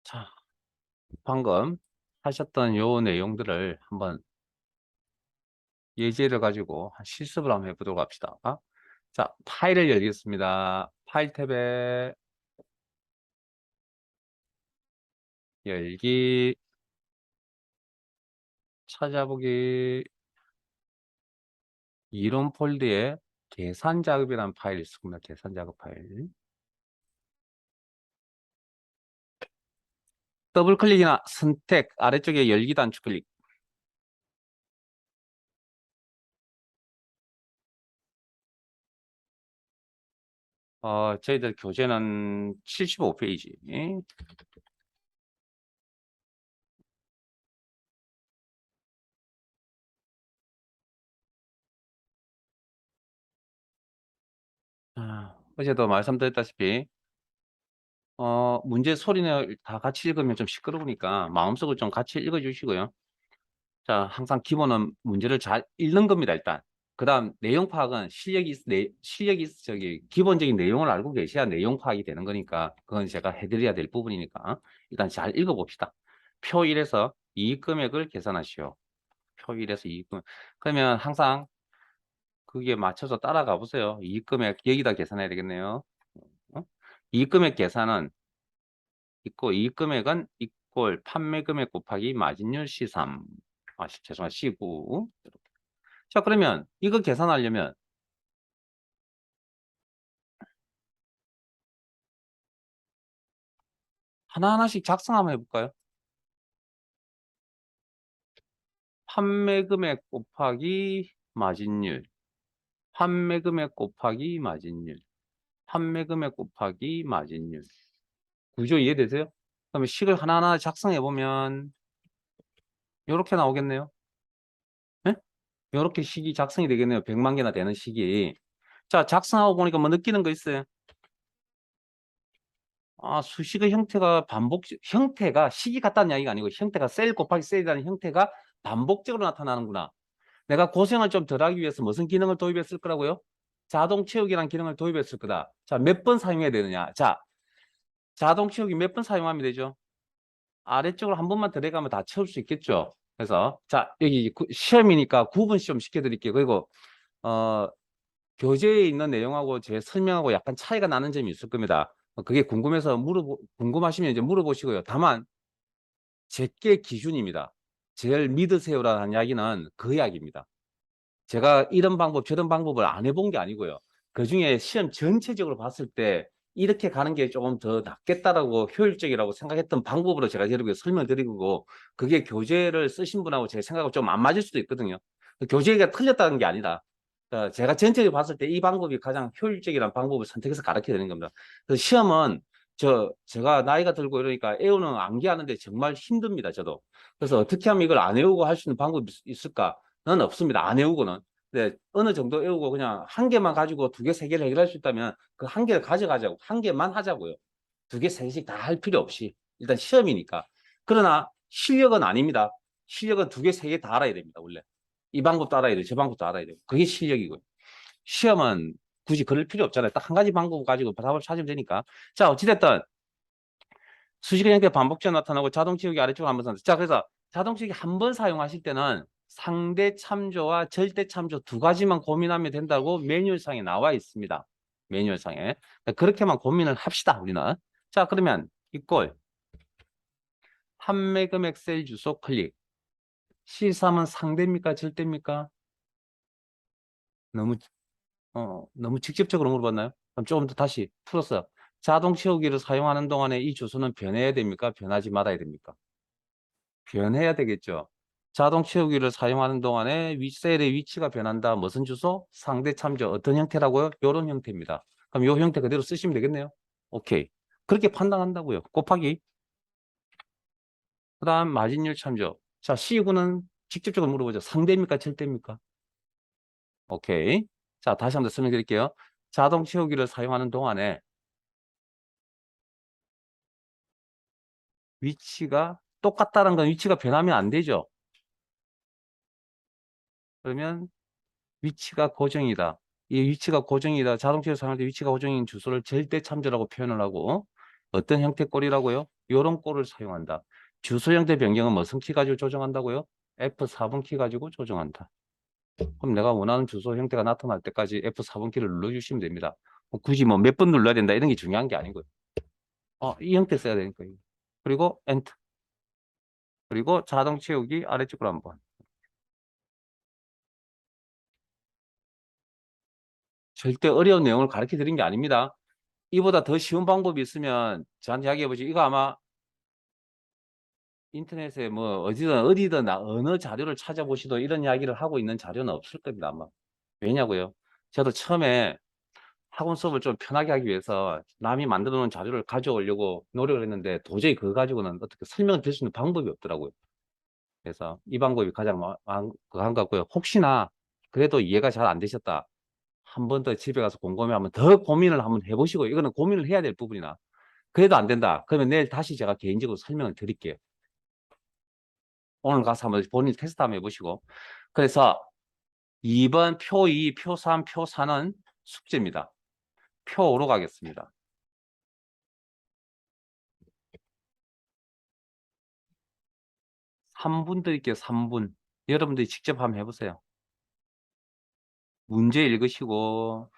자, 방금 하셨던 요 내용들을 한번 예제를 가지고 실습을 한번 해보도록 합시다. 자, 파일을 열겠습니다. 파일 탭에 열기, 찾아보기, 이론 폴더에 계산 작업이라는 파일이 있습니다. 계산 작업 파일. 더블 클릭이나 선택, 아래쪽에 열기 단축 클릭. 저희들 교재는 75페이지. 어제도 말씀드렸다시피 문제 소리를 다 같이 읽으면 좀 시끄러우니까 마음속으로 좀 같이 읽어 주시고요. 자, 항상 기본은 문제를 잘 읽는 겁니다, 일단. 그 다음, 내용 파악은 기본적인 내용을 알고 계셔야 내용 파악이 되는 거니까, 그건 제가 해드려야 될 부분이니까, 일단 잘 읽어봅시다. 표 1에서 이익 금액을 계산하시오. 표 1에서 이익 금액. 그러면 항상 그게 맞춰서 따라가 보세요. 이익 금액, 여기다 계산해야 되겠네요. 어? 이익 금액 계산은 있고, 이익 금액은 이꼴 판매 금액 곱하기 마진율 C3. 죄송합니다. C9. 자, 그러면 이거 계산하려면 하나하나씩 작성 한번 해볼까요? 판매 금액 곱하기 마진율, 판매 금액 곱하기 마진율, 판매 금액 곱하기 마진율. 구조 이해되세요? 그러면 식을 하나하나 작성해 보면 이렇게 나오겠네요. 네? 이렇게 식이 작성이 되겠네요. 100만 개나 되는 식이. 자, 작성하고 보니까 뭐 느끼는 거 있어요? 수식의 형태가 식이 같다는 이야기가 아니고 형태가 셀 곱하기 셀이라는 형태가 반복적으로 나타나는구나. 내가 고생을 좀 덜하기 위해서 무슨 기능을 도입했을 거라고요? 자동 채우기라는 기능을 도입했을 거다. 자, 몇 번 사용해야 되느냐? 자, 자동 채우기 몇 번 사용하면 되죠? 아래쪽으로 한 번만 들어가면 다 채울 수 있겠죠? 그래서 자, 여기 시험이니까 구분 시험 시켜드릴게요. 그리고 교재에 있는 내용하고 제 설명하고 약간 차이가 나는 점이 있을 겁니다. 그게 궁금해서 궁금하시면 이제 물어보시고요. 다만 제게 기준입니다. 제일 믿으세요라는 이야기는 그 이야기입니다. 제가 이런 방법 저런 방법을 안 해본 게 아니고요. 그중에 시험 전체적으로 봤을 때 이렇게 가는 게 조금 더 낫겠다라고 효율적이라고 생각했던 방법으로 제가 여러분께 설명드리고, 그게 교재를 쓰신 분하고 제 생각하고 좀 안 맞을 수도 있거든요. 교재가 틀렸다는 게 아니라 제가 전체적으로 봤을 때 이 방법이 가장 효율적이라는 방법을 선택해서 가르쳐 드리는 겁니다. 그래서 시험은 제가 나이가 들고 이러니까 애우는 암기하는데 정말 힘듭니다, 저도. 그래서 어떻게 하면 이걸 안 애우고 할 수 있는 방법이 있을까? 는 없습니다. 안 외우고는. 근데 어느 정도 외우고 그냥 한 개만 가지고 두 개, 세 개를 해결할 수 있다면 그 한 개를 가져가자고. 한 개만 하자고요. 두 개, 세 개씩 다 할 필요 없이. 일단 시험이니까. 그러나 실력은 아닙니다. 실력은 두 개, 세 개 다 알아야 됩니다. 원래. 이 방법도 알아야 돼요. 저 방법도 알아야 돼요. 그게 실력이고요. 시험은 굳이 그럴 필요 없잖아요. 딱 한 가지 방법 가지고 답을 찾으면 되니까. 자, 어찌됐든 수식의 형태 반복적으로 나타나고 자동 채우기 아래쪽으로 한번 선택. 자, 그래서 자동 채우기 한 번 사용하실 때는 상대 참조와 절대 참조 두 가지만 고민하면 된다고 매뉴얼상에 나와 있습니다. 매뉴얼상에. 그렇게만 고민을 합시다, 우리는. 자, 그러면 이꼴 판매 금액 셀 주소 클릭. C3은 상대입니까? 절대입니까? 너무 너무 직접적으로 물어봤나요? 그럼 조금 더 다시 풀어서 자동 채우기를 사용하는 동안에 이 주소는 변해야 됩니까? 변하지 말아야 됩니까? 변해야 되겠죠. 자동 채우기를 사용하는 동안에 셀의 위치가 변한다. 무슨 주소? 상대 참조. 어떤 형태라고요? 이런 형태입니다. 그럼 이 형태 그대로 쓰시면 되겠네요. 오케이. 그렇게 판단한다고요. 곱하기. 그 다음 마진율 참조. 자, C9는 직접적으로 물어보죠. 상대입니까? 절대입니까? 오케이. 자, 다시 한번 설명드릴게요. 자동 채우기를 사용하는 동안에 위치가 똑같다는 건 위치가 변하면 안 되죠. 그러면 위치가 고정이다. 이 위치가 고정이다. 자동차를 사용할 때 위치가 고정인 주소를 절대 참조라고 표현을 하고, 어떤 형태 꼴이라고요? 요런 꼴을 사용한다. 주소 형태 변경은 무슨 키 가지고 조정한다고요? F4번 키 가지고 조정한다. 그럼 내가 원하는 주소 형태가 나타날 때까지 F4번 키를 눌러주시면 됩니다. 굳이 뭐 몇 번 눌러야 된다 이런 게 중요한 게 아니고요. 이 형태 써야 되니까. 그리고 엔터. 그리고 자동 채우기 아래쪽으로 한번. 절대 어려운 내용을 가르쳐 드린 게 아닙니다. 이보다 더 쉬운 방법이 있으면 저한테 이야기해 보시죠. 이거 아마 인터넷에 뭐 어디든 어느 자료를 찾아보시도 이런 이야기를 하고 있는 자료는 없을 겁니다. 아마. 왜냐고요? 저도 처음에 학원 수업을 좀 편하게 하기 위해서 남이 만들어 놓은 자료를 가져오려고 노력을 했는데 도저히 그거 가지고는 어떻게 설명을 드릴 수 있는 방법이 없더라고요. 그래서 이 방법이 가장 그한 것 같고요. 혹시나 그래도 이해가 잘 안 되셨다. 한 번 더 집에 가서 곰곰이 한번 더 고민을 한번 해보시고 이거는 고민을 해야 될 부분이나 그래도 안 된다. 그러면 내일 다시 제가 개인적으로 설명을 드릴게요. 오늘 가서 한번 본인 테스트 한번 해보시고. 그래서 2번 표 2, 표 3, 표 4는 숙제입니다. 표 5로 가겠습니다. 3분 드릴게요. 3분. 여러분들이 직접 한번 해보세요. 문제 읽으시고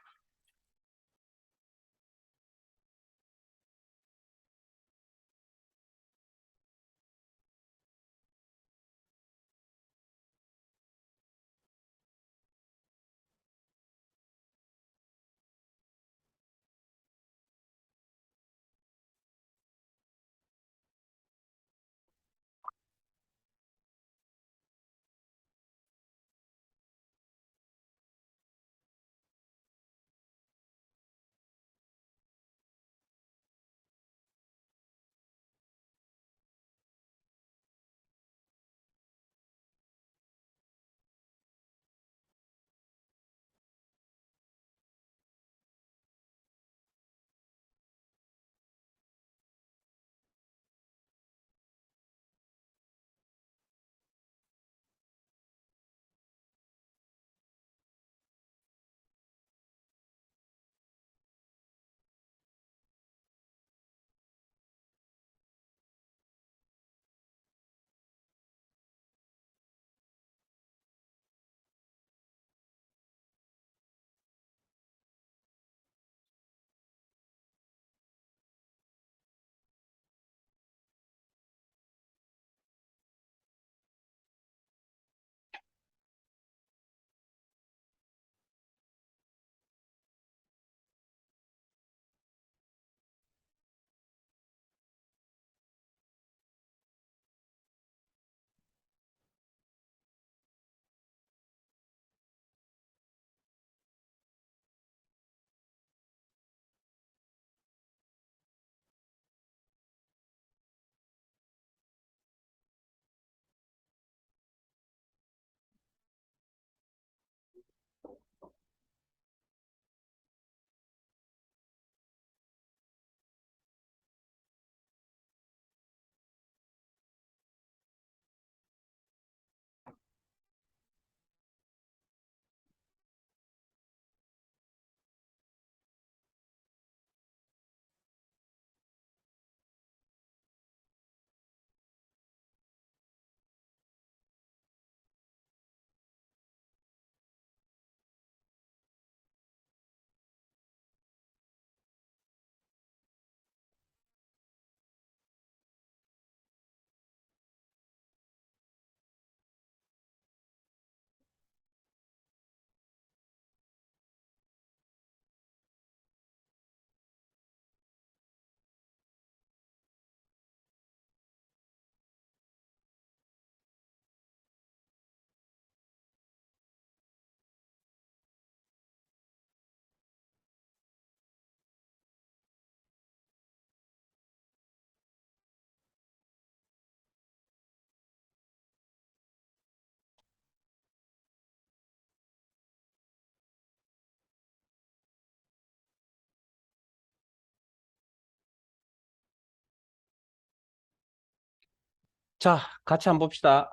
자, 같이 한번 봅시다.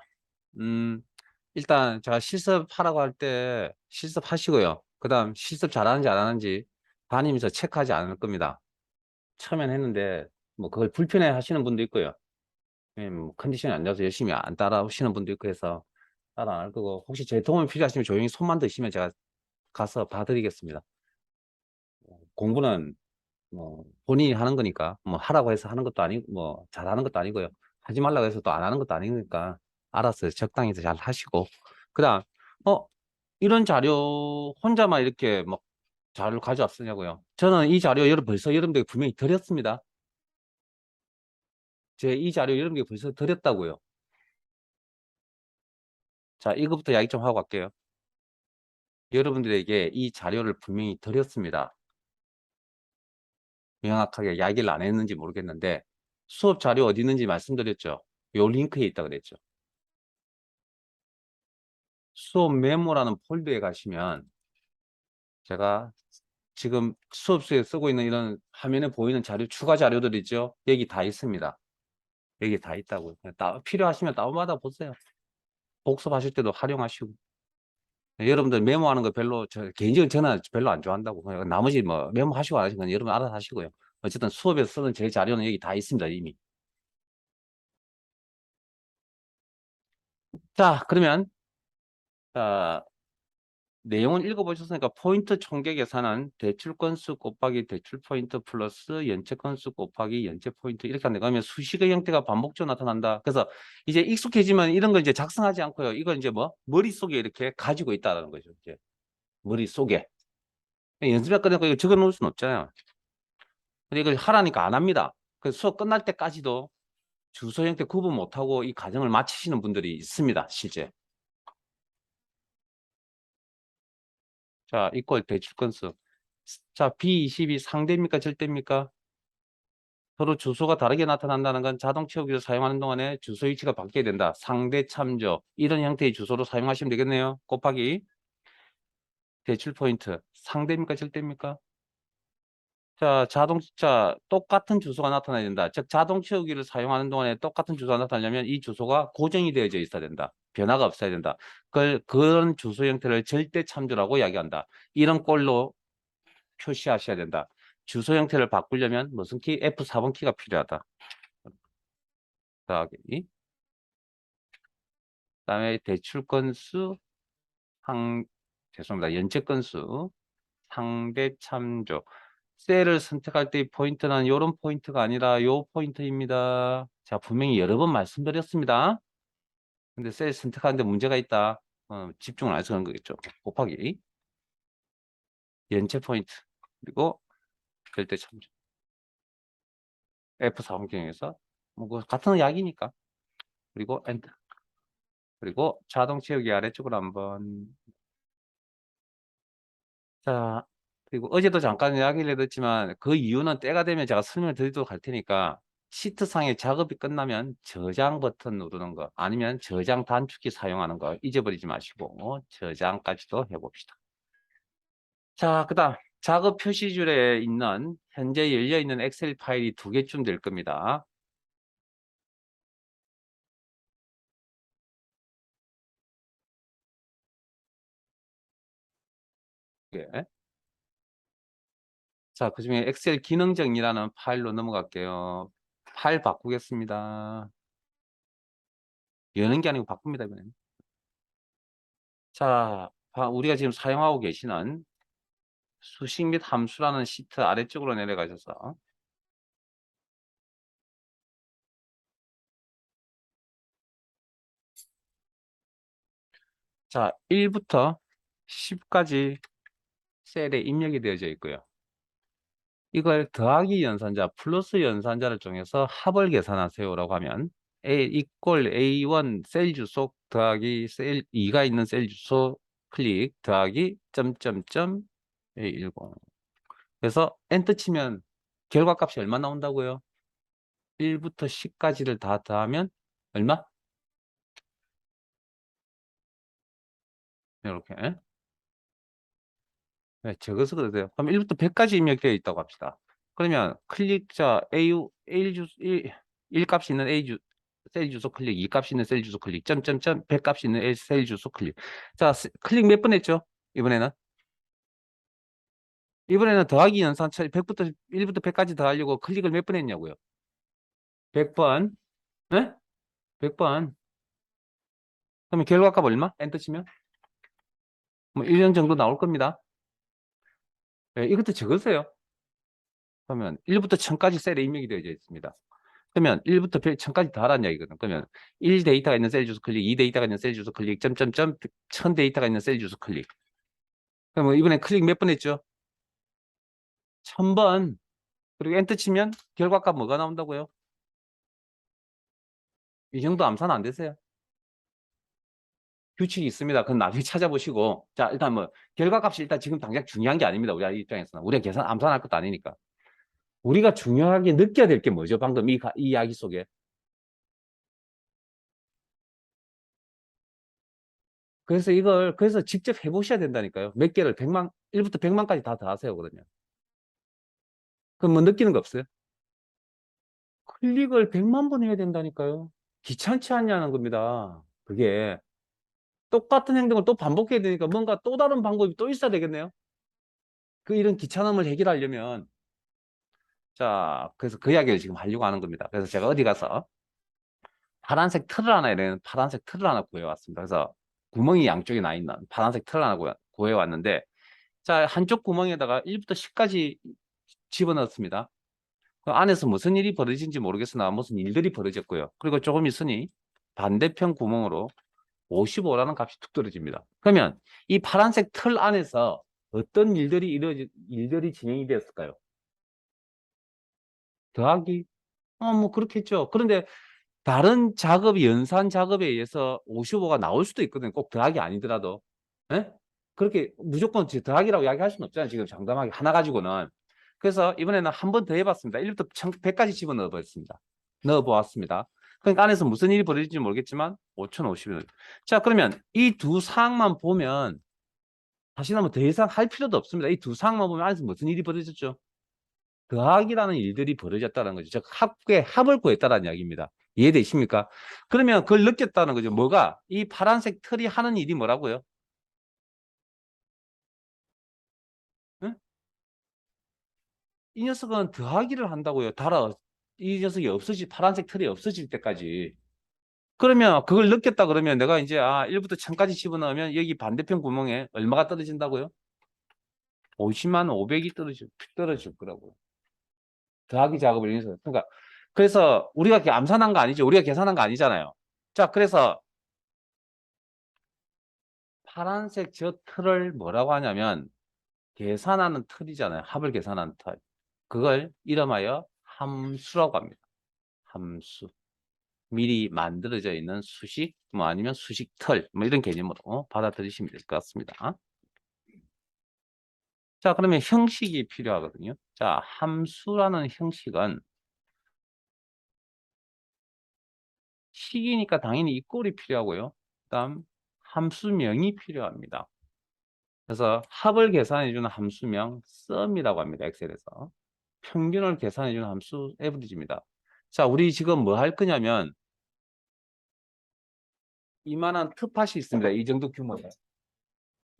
음, 일단 제가 실습하라고 할 때 실습하시고요. 그 다음 실습 잘하는지 안 하는지 담임에서 체크하지 않을 겁니다. 처음엔 했는데 뭐 그걸 불편해 하시는 분도 있고요. 예, 뭐 컨디션이 안 좋아서 열심히 안 따라오시는 분도 있고 해서 따라 안 할 거고, 혹시 제 도움이 필요하시면 조용히 손만 드시면 제가 가서 봐드리겠습니다. 공부는 뭐 본인이 하는 거니까 뭐 하라고 해서 하는 것도 아니고 뭐 잘하는 것도 아니고요. 하지 말라고 해서 또 안 하는 것도 아니니까 알아서 적당히 잘 하시고. 그다음 어 이런 자료 혼자만 이렇게 막 자료를 가져왔으냐고요. 저는 이 자료 벌써 여러분들에게 분명히 드렸습니다. 제 이 자료 여러분들에게 벌써 드렸다고요. 자, 이거부터 이야기 좀 하고 갈게요. 여러분들에게 이 자료를 분명히 드렸습니다. 명확하게 이야기를 안 했는지 모르겠는데 수업 자료 어디 있는지 말씀드렸죠. 요 링크에 있다 그랬죠. 수업 메모라는 폴더에 가시면 제가 지금 수업수에 쓰고 있는 이런 화면에 보이는 자료, 추가 자료들 있죠? 여기 다 있습니다. 여기 다 있다고요. 필요하시면 다운받아 보세요. 복습하실 때도 활용하시고. 여러분들 메모하는 거 별로, 개인적으로 저는 별로 안 좋아한다고. 나머지 뭐 메모하시고 안 하시는 건 여러분 알아서 하시고요. 어쨌든 수업에서 쓰는 제 자료는 여기 다 있습니다, 이미. 자, 그러면, 자, 내용을 읽어보셨으니까 포인트 총계 계산은 대출 건수 곱하기 대출 포인트 플러스 연체 건수 곱하기 연체 포인트 이렇게 한다. 그러면 수식의 형태가 반복적으로 나타난다. 그래서 이제 익숙해지면 이런 걸 이제 작성하지 않고요. 이걸 이제 뭐 머릿속에 이렇게 가지고 있다는 거죠. 이제 머릿속에. 연습할 거니까 이거 적어 놓을 수는 없잖아요. 근데 이걸 하라니까 안 합니다. 그래서 수업 끝날 때까지도 주소 형태 구분 못하고 이 과정을 마치시는 분들이 있습니다. 실제. 자, 이꼴 대출 건수. 자, B22 상대입니까? 절대입니까? 서로 주소가 다르게 나타난다는 건 자동 채우기를 사용하는 동안에 주소 위치가 바뀌게 된다. 상대 참조. 이런 형태의 주소로 사용하시면 되겠네요. 곱하기 대출 포인트. 상대입니까? 절대입니까? 자, 똑같은 주소가 나타나야 된다. 즉, 자동 채우기를 사용하는 동안에 똑같은 주소가 나타나려면 이 주소가 고정이 되어져 있어야 된다. 변화가 없어야 된다. 그런 주소 형태를 절대 참조라고 이야기한다. 이런 꼴로 표시하셔야 된다. 주소 형태를 바꾸려면 무슨 키? F4번 키가 필요하다. 더하기. 그다음에 대출 건수, 죄송합니다. 연체 건수, 상대 참조. 셀을 선택할 때의 포인트는 이런 포인트가 아니라 요 포인트입니다. 제가 분명히 여러 번 말씀드렸습니다. 근데 셀 선택하는데 문제가 있다. 집중을 안 해서 그런 거겠죠. 곱하기 연체 포인트 그리고 절대 참조. F4 환경에서 뭐 같은 약이니까. 그리고 엔터. 그리고 자동 채우기 아래쪽으로 한번. 자, 그리고 어제도 잠깐 이야기를 해드렸지만 그 이유는 때가 되면 제가 설명을 드리도록 할 테니까 시트상의 작업이 끝나면 저장 버튼 누르는 거 아니면 저장 단축키 사용하는 거 잊어버리지 마시고 저장까지도 해봅시다. 자, 그 다음 작업 표시줄에 있는 현재 열려있는 엑셀 파일이 2개쯤 될 겁니다. 예. 자, 그 중에 엑셀 기능 정리라는 파일로 넘어갈게요. 파일 바꾸겠습니다. 여는 게 아니고 바꿉니다, 이번에는. 자, 우리가 지금 사용하고 계시는 수식 및 함수라는 시트 아래쪽으로 내려가셔서 자, 1부터 10까지 셀에 입력이 되어져 있고요. 이걸 더하기 연산자 플러스 연산자를 통해서 합을 계산하세요라고 하면 A 이꼴 A1 셀 주소 더하기 셀 2가 있는 셀 주소 클릭 더하기 점점점 A10. 그래서 엔터 치면 결과값이 얼마 나온다고요? 1부터 10까지를 다 더하면 얼마? 이렇게. 네, 적어서 그러세요. 그럼 1부터 100까지 입력되어 있다고 합시다. 그러면 클릭자 AU 1 값이 있는 셀 주소 클릭, 2 값이 있는 셀 주소 클릭, 점점점 100 값이 있는 셀 주소 클릭. 자, 클릭 몇 번 했죠? 이번에는? 이번에는 더하기 연산 100부터 1부터 100까지 더하려고 클릭을 몇 번 했냐고요? 100번. 네? 100번. 그러면 결과값 얼마? 엔터 치면? 뭐 1년 정도 나올 겁니다. 예, 이것도 적으세요. 그러면 1부터 1000까지 셀에 입력이 되어져 있습니다. 그러면 1부터 1000까지 다 하라는 이야기거든. 그러면 1 데이터가 있는 셀 주소 클릭, 2 데이터가 있는 셀 주소 클릭, 점점점 1000 데이터가 있는 셀 주소 클릭. 그러면 이번에 클릭 몇 번 했죠? 1000번. 그리고 엔터 치면 결과값 뭐가 나온다고요? 이 정도 암산은 안 되세요? 규칙이 있습니다. 그건 나중에 찾아보시고. 자, 일단 뭐, 결과값이 일단 지금 당장 중요한 게 아닙니다. 우리 입장에서는. 우리가 계산, 암산할 것도 아니니까. 우리가 중요하게 느껴야 될 게 뭐죠? 방금 이 이야기 속에. 그래서 직접 해보셔야 된다니까요. 몇 개를 100만, 1부터 100만까지 다 하세요. 그러면. 그럼 뭐 느끼는 거 없어요? 클릭을 100만 번 해야 된다니까요. 귀찮지 않냐는 겁니다. 그게. 똑같은 행동을 또 반복해야 되니까 뭔가 또 다른 방법이 또 있어야 되겠네요. 이런 귀찮음을 해결하려면. 자, 그래서 그 이야기를 지금 하려고 하는 겁니다. 그래서 제가 어디 가서 파란색 틀을 하나, 이런 파란색 틀을 하나 구해왔습니다. 그래서 구멍이 양쪽에 나 있는 파란색 틀을 하나 구해왔는데, 자, 한쪽 구멍에다가 1부터 10까지 집어넣었습니다. 그 안에서 무슨 일이 벌어진지 모르겠으나 무슨 일들이 벌어졌고요. 그리고 조금 있으니 반대편 구멍으로 55라는 값이 툭 떨어집니다. 그러면 이 파란색 틀 안에서 어떤 일들이 진행이 되었을까요? 더하기? 뭐 그렇겠죠. 그런데 다른 작업이 연산 작업에 의해서 55가 나올 수도 있거든요. 꼭 더하기 아니더라도. 예? 그렇게 무조건 더하기라고 이야기할 수는 없잖아요. 지금 장담하게 하나 가지고는. 그래서 이번에는 한 번 더 해봤습니다. 1부터 100까지 집어넣어 보았습니다. 넣어보았습니다. 그러니까 안에서 무슨 일이 벌어질지 모르겠지만 5050을. 자, 그러면 이 두 사항만 보면 다시 한번 더 이상 할 필요도 없습니다. 이 두 사항만 보면 안에서 무슨 일이 벌어졌죠? 더하기라는 일들이 벌어졌다는 거죠. 즉 합을 구했다는 이야기입니다. 이해되십니까? 그러면 그걸 느꼈다는 거죠. 뭐가? 이 파란색 틀이 하는 일이 뭐라고요? 응? 이 녀석은 더하기를 한다고요. 이 녀석이 파란색 틀이 없어질 때까지. 그러면 그걸 느꼈다 그러면 내가 이제 1부터 1000까지 집어넣으면 여기 반대편 구멍에 얼마가 떨어진다고요? 50만 500이 떨어질 거라고요. 더하기 작업을 위해서. 그러니까 그래서 우리가 암산한 거 아니죠. 우리가 계산한 거 아니잖아요. 자, 그래서 파란색 저 틀을 뭐라고 하냐면 계산하는 틀이잖아요. 합을 계산하는 틀. 그걸 이름하여 함수라고 합니다. 함수. 미리 만들어져 있는 수식, 뭐 아니면 수식 틀, 뭐 이런 개념으로 받아들이시면 될 것 같습니다. 자, 그러면 형식이 필요하거든요. 자, 함수라는 형식은 식이니까 당연히 이꼴이 필요하고요. 그다음 함수명이 필요합니다. 그래서 합을 계산해주는 함수명 sum이라고 합니다. 엑셀에서. 평균을 계산해주는 함수 average입니다. 자, 우리 지금 뭐 할 거냐면 이만한 텃밭이 있습니다. 이 정도 규모의.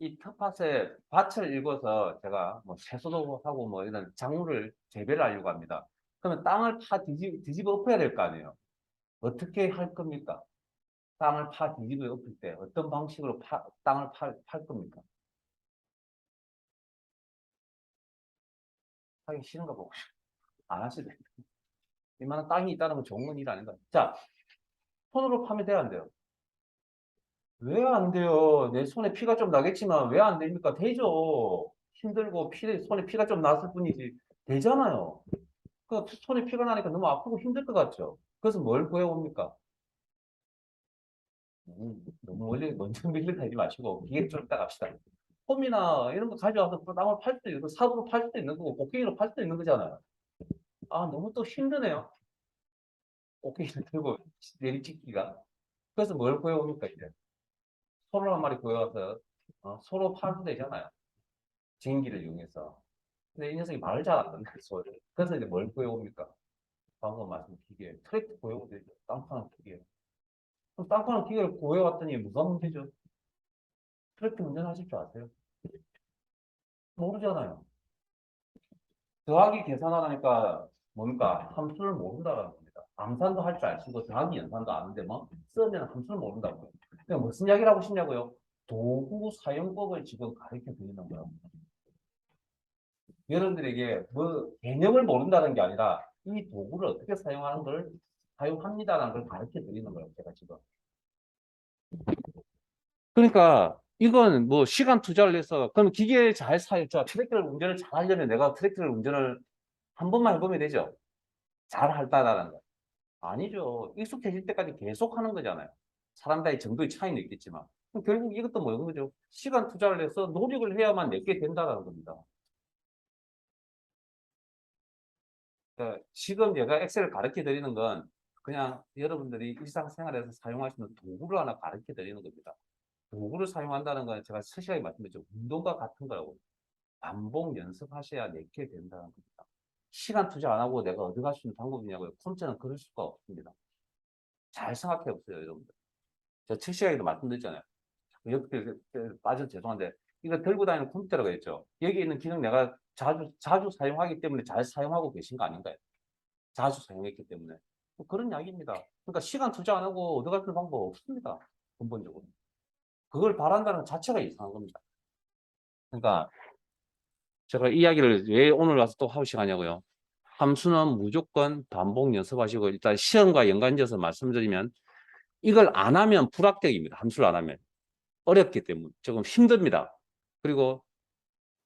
이 텃밭에 밭을 읽어서 제가 뭐 채소도 하고 뭐 이런 작물을 재배를 하려고 합니다. 그러면 땅을 뒤집어 엎어야 될 거 아니에요. 어떻게 할 겁니까? 땅을 뒤집어 엎을 때 어떤 방식으로 땅을 팔 겁니까? 하기 싫은가 보고 안 하시네. 이만한 땅이 있다는 건 좋은 일 아닌가? 자, 손으로 파면 돼야 안 돼요? 왜 안 돼요? 내 손에 피가 좀 나겠지만 왜 안 됩니까? 되죠. 힘들고 손에 피가 좀 났을 뿐이지. 되잖아요. 그 손에 피가 나니까 너무 아프고 힘들 것 같죠? 그래서 뭘 구해옵니까? 너무 먼저 밀려 가지 마시고 기계 좀 이따 갑시다. 홈이나 이런 거 가져와서 또 땅을 팔 수도 있고 삽으로 팔 수도 있는 거고 곡괭이로 팔 수도 있는 거잖아요. 너무 또 힘드네요. 곡괭이를 들고 내리찍기가. 그래서 뭘 구해옵니까 이제? 소를 한 마리 구해와서 소로 팔면 되잖아요. 쟁기를 이용해서. 근데 이 녀석이 말을 잘 안 듣는 소리를. 그래서 이제 뭘 구해옵니까? 방금 말씀 기계. 트랙터 구해오면 되죠. 땅 파는 기계. 그럼 땅 파는 기계를 구해왔더니 뭐가 문제죠? 트랙터 운전하실 줄 아세요? 모르잖아요. 더하기 계산하니까 뭡니까? 함수를 모른다는 겁니다. 암산도 할 줄 아시고 더하기 연산도 아는데 뭐 쓰면 함수를 모른다고요. 그러니까 무슨 이야기를 하고 싶냐고요? 도구 사용법을 지금 가르쳐 드리는 거예요. 여러분들에게 뭐 개념을 모른다는 게 아니라 이 도구를 어떻게 사용하는 걸 사용합니다라는 걸 가르쳐 드리는 거예요. 제가 지금. 그러니까 이건 뭐 시간 투자를 해서 그럼 기계 잘 사용자 트랙터를 운전을 잘 하려면 내가 트랙터를 운전을 한 번만 해보면 되죠. 잘 할다라는 거. 아니죠. 익숙해질 때까지 계속 하는 거잖아요. 사람들의 정도의 차이는 있겠지만. 그럼 결국 이것도 뭐인 거죠? 시간 투자를 해서 노력을 해야만 내게 된다는 겁니다. 그러니까 지금 제가 엑셀을 가르쳐 드리는 건 그냥 여러분들이 일상생활에서 사용할 수 있는 도구를 하나 가르쳐 드리는 겁니다. 도구를 사용한다는 건 제가 서시하게 말씀드렸죠. 운동과 같은 거라고. 반복 연습하셔야 내게 된다는 겁니다. 시간 투자 안 하고 내가 어디 갈 수 있는 방법이냐고요. 컴퓨터는 그럴 수가 없습니다. 잘 생각해 보세요, 여러분들. 제가 실시간에도 말씀드렸잖아요. 옆에 빠져 죄송한데 이거 들고 다니는 컴퓨터라고 했죠. 여기 있는 기능 내가 자주 사용하기 때문에 잘 사용하고 계신 거 아닌가요? 자주 사용했기 때문에. 뭐 그런 이야기입니다. 그러니까 시간 투자 안 하고 얻어갈 수 있는 방법 없습니다. 근본적으로. 그걸 바란다는 것 자체가 이상한 겁니다. 그러니까 제가 이야기를 왜 오늘 와서 또 하고 시작하냐고요. 함수는 무조건 반복 연습하시고 일단 시험과 연관지어서 말씀드리면 이걸 안 하면 불합격입니다. 함수를 안 하면. 어렵기 때문에 조금 힘듭니다. 그리고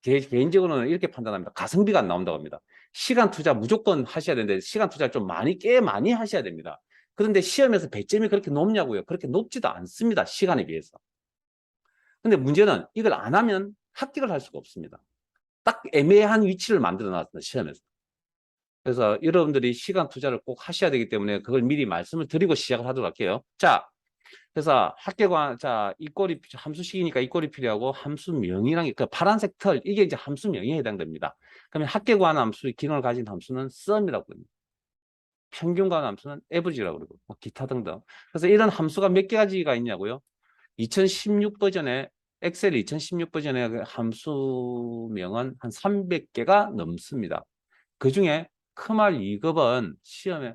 개인적으로는 이렇게 판단합니다. 가성비가 안 나온다고 합니다. 시간 투자 무조건 하셔야 되는데 시간 투자 좀 꽤 많이 하셔야 됩니다. 그런데 시험에서 배점이 그렇게 높냐고요? 그렇게 높지도 않습니다. 시간에 비해서. 근데 문제는 이걸 안 하면 합격을 할 수가 없습니다. 딱 애매한 위치를 만들어 놨습니다. 시험에서. 그래서 여러분들이 시간 투자를 꼭 하셔야 되기 때문에 그걸 미리 말씀을 드리고 시작을 하도록 할게요. 자, 그래서 합계관, 자, 이 꼴이 함수식이니까 이 꼴이 필요하고 함수명이란 게 그 파란색 털, 이게 이제 함수명에 해당됩니다. 그러면 합계관 함수의 기능을 가진 함수는 sum이라고 합니다. 평균관 함수는 average라고 그러고 뭐 기타 등등. 그래서 이런 함수가 몇 가지가 있냐고요? 2016 버전에 엑셀 2016 버전의 그 함수명은 한 300개가 넘습니다. 그 중에 크말 2급은 시험에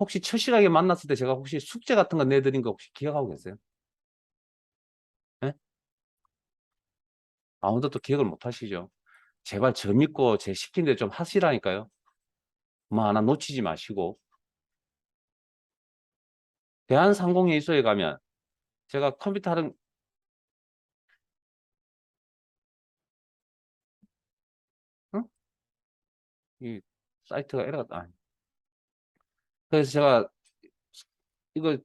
혹시 첫 시간에 만났을 때 제가 혹시 숙제 같은 거 내드린 거 혹시 기억하고 계세요? 네? 아무도 또 기억을 못 하시죠? 제발 저 믿고 제 시킨 대로 좀 하시라니까요. 뭐 하나 놓치지 마시고. 대한상공회의소에 가면 제가 컴퓨터 하는 응? 이 사이트가 에러가 그래서 제가 이거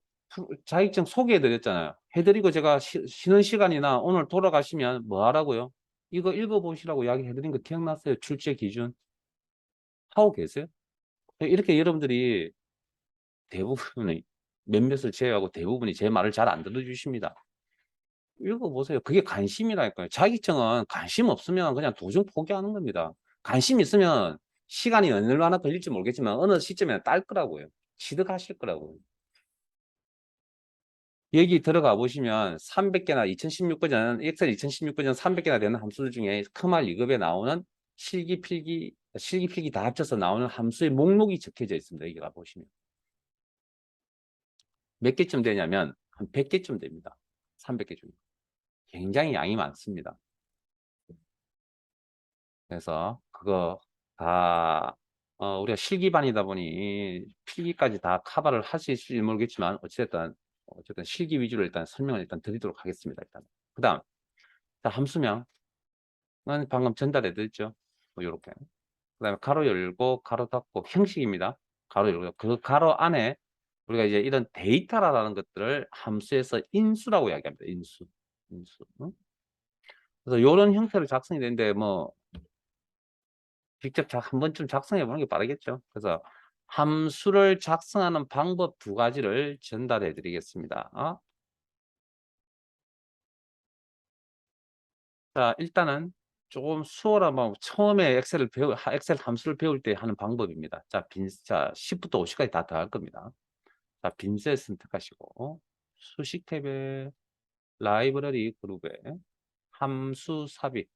자격증 소개해 드렸잖아요. 해드리고 제가 쉬는 시간이나 오늘 돌아가시면 뭐 하라고요? 이거 읽어보시라고 이야기 해드린 거 기억났어요? 출제 기준 하고 계세요? 이렇게 여러분들이 대부분의 몇몇을 제외하고 대부분이 제 말을 잘 안 들어주십니다. 읽어보세요. 그게 관심이라니까요. 자격증은 관심 없으면 그냥 도중 포기하는 겁니다. 관심 있으면 시간이 얼마나 걸릴지 모르겠지만 어느 시점에 딸 거라고요. 취득하실 거라고요. 여기 들어가 보시면 300개나 2016 버전, 엑셀 2016 버전 300개나 되는 함수들 중에 크말 2급에 나오는 실기, 필기 다 합쳐서 나오는 함수의 목록이 적혀져 있습니다. 여기 가보시면. 몇 개쯤 되냐면 한 100개쯤 됩니다. 300개 중에. 굉장히 양이 많습니다. 그래서 그거 다 우리가 실기반이다 보니 필기까지 다 커버를 할 수 있을지 모르겠지만 어쨌든 실기 위주로 일단 설명을 일단 드리도록 하겠습니다. 일단 그다음 함수명은 방금 전달해 드렸죠. 뭐 요렇게. 그다음에 가로 열고 가로 닫고 형식입니다. 가로 열고 그 가로 안에 우리가 이제 이런 데이터라는 것들을 함수에서 인수라고 이야기합니다. 인수. 응? 그래서 요런 형태로 작성이 되는데 뭐 직접 한 번쯤 작성해 보는 게 빠르겠죠. 그래서 함수를 작성하는 방법 두 가지를 전달해 드리겠습니다. 자, 일단은 조금 수월하면 처음에 엑셀 함수를 배울 때 하는 방법입니다. 자, 10부터 50까지 다 더할 겁니다. 자, 빈셋 선택하시고 수식 탭에 라이브러리 그룹에 함수 삽입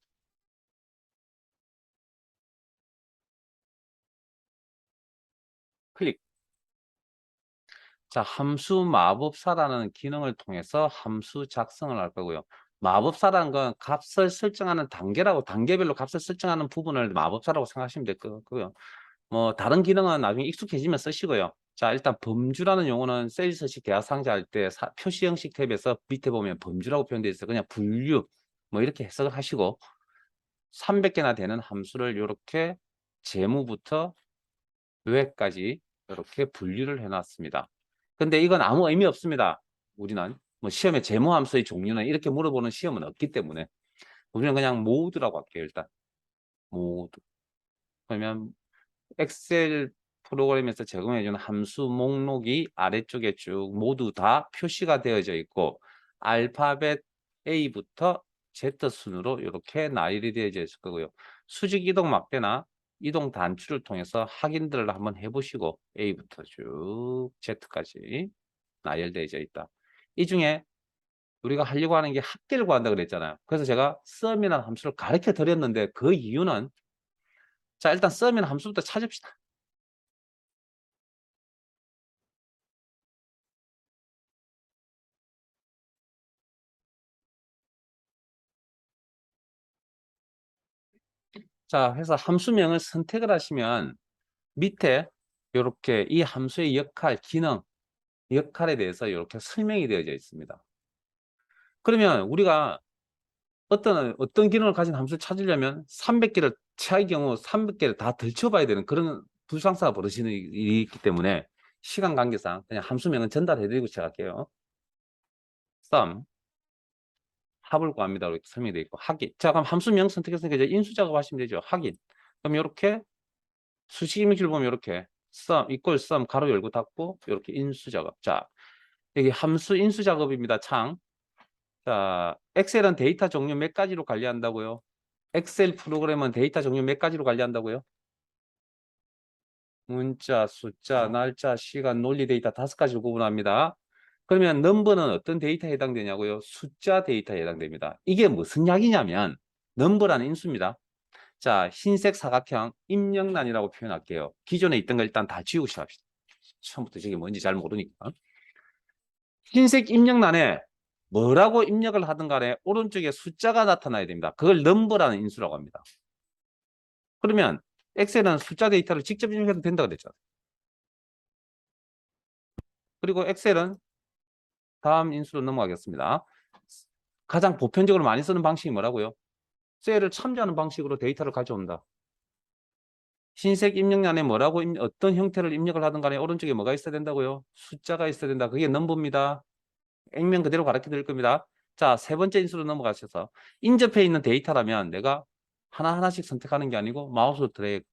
클릭. 자, 함수 마법사라는 기능을 통해서 함수 작성을 할 거고요. 마법사라는 건 값을 설정하는 단계라고, 단계별로 값을 설정하는 부분을 마법사라고 생각하시면 될 거고요. 뭐 다른 기능은 나중에 익숙해지면 쓰시고요. 자, 일단 범주라는 용어는 세일즈식 계약 상자할 때 표시 형식 탭에서 밑에 보면 범주라고 표현되어 있어요. 그냥 분류 뭐 이렇게 해석을 하시고 300개나 되는 함수를 이렇게 재무부터 요에까지 이렇게 분류를 해놨습니다. 근데 이건 아무 의미 없습니다. 우리는 뭐 시험에 재무함수의 종류는 이렇게 물어보는 시험은 없기 때문에 우리는 그냥 모두라고 할게요. 일단 모두. 그러면 엑셀 프로그램에서 제공해주는 함수 목록이 아래쪽에 쭉 모두 다 표시가 되어져 있고 알파벳 A부터 Z 순으로 이렇게 나열이 되어져 있을 거고요. 수직 이동 막대나 이동 단추를 통해서 확인들을 한번 해보시고 A부터 쭉 Z까지 나열되어져 있다. 이 중에 우리가 하려고 하는 게 합계를 구한다 그랬잖아요. 그래서 제가 sum이라는 함수를 가르쳐 드렸는데 그 이유는 자, 일단 sum이라는 함수부터 찾읍시다. 자, 해서 함수명을 선택을 하시면 밑에 이렇게 이 함수의 역할, 기능, 역할에 대해서 이렇게 설명이 되어져 있습니다. 그러면 우리가 어떤 기능을 가진 함수를 찾으려면 300개를 최악의 경우 300개를 다 들춰봐야 되는 그런 불상사가 벌어지는 일이 있기 때문에 시간 관계상 그냥 함수명은 전달해드리고 시작할게요. sum 합을 구합니다. 이렇게 설명이 되어 있고 확인. 자, 그럼 함수명 선택했으니까 이제 인수 작업하시면 되죠. 확인. 그럼 이렇게 수식 이미지를 보면 이렇게 sum equal sum 가로 열고 닫고 이렇게 인수 작업. 자, 여기 함수 인수 작업입니다. 창. 자, 엑셀은 데이터 종류 몇 가지로 관리한다고요? 엑셀 프로그램은 데이터 종류 몇 가지로 관리한다고요? 문자, 숫자, 날짜, 시간, 논리 데이터 5가지로 구분합니다. 그러면 넘버는 어떤 데이터에 해당되냐고요? 숫자 데이터에 해당됩니다. 이게 무슨 약이냐면 넘버라는 인수입니다. 자, 흰색 사각형 입력란이라고 표현할게요. 기존에 있던 걸 일단 다 지우고 시작합시다. 처음부터 저게 뭔지 잘 모르니까. 흰색 입력란에 뭐라고 입력을 하든 간에 오른쪽에 숫자가 나타나야 됩니다. 그걸 넘버라는 인수라고 합니다. 그러면 엑셀은 숫자 데이터를 직접 입력해도 된다고 그랬죠. 그리고 엑셀은 다음 인수로 넘어가겠습니다. 가장 보편적으로 많이 쓰는 방식이 뭐라고요? 셀을 참조하는 방식으로 데이터를 가져온다. 흰색 입력란에 뭐라고 어떤 형태를 입력을 하든 간에 오른쪽에 뭐가 있어야 된다고요? 숫자가 있어야 된다. 그게 넘버입니다. 액면 그대로 가르쳐 드릴 겁니다. 자, 세 번째 인수로 넘어가셔서 인접해 있는 데이터라면 내가 하나하나씩 선택하는 게 아니고 마우스 드래그.